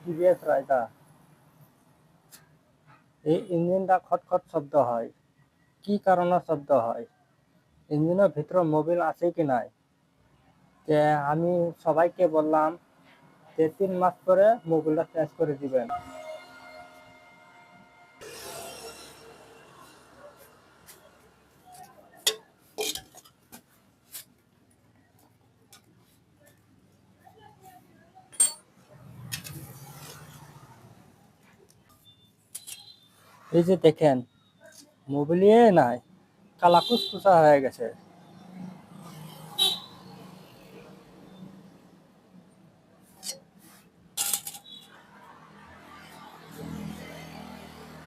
TVS rider. এই ইঞ্জিনটা খটখট শব্দ হয়। কি কারণে শব্দ হয়? ইঞ্জিনের ভিতরে মোবিল আছে কি নাই? যে আমি সবাইকে বললাম যে 3 মাস পরে মোবিলটা চেঞ্জ করে দিবেন। এই যে দেখেন, মোবিলই নাই, কালা কুচকুচা হয়ে গেছে।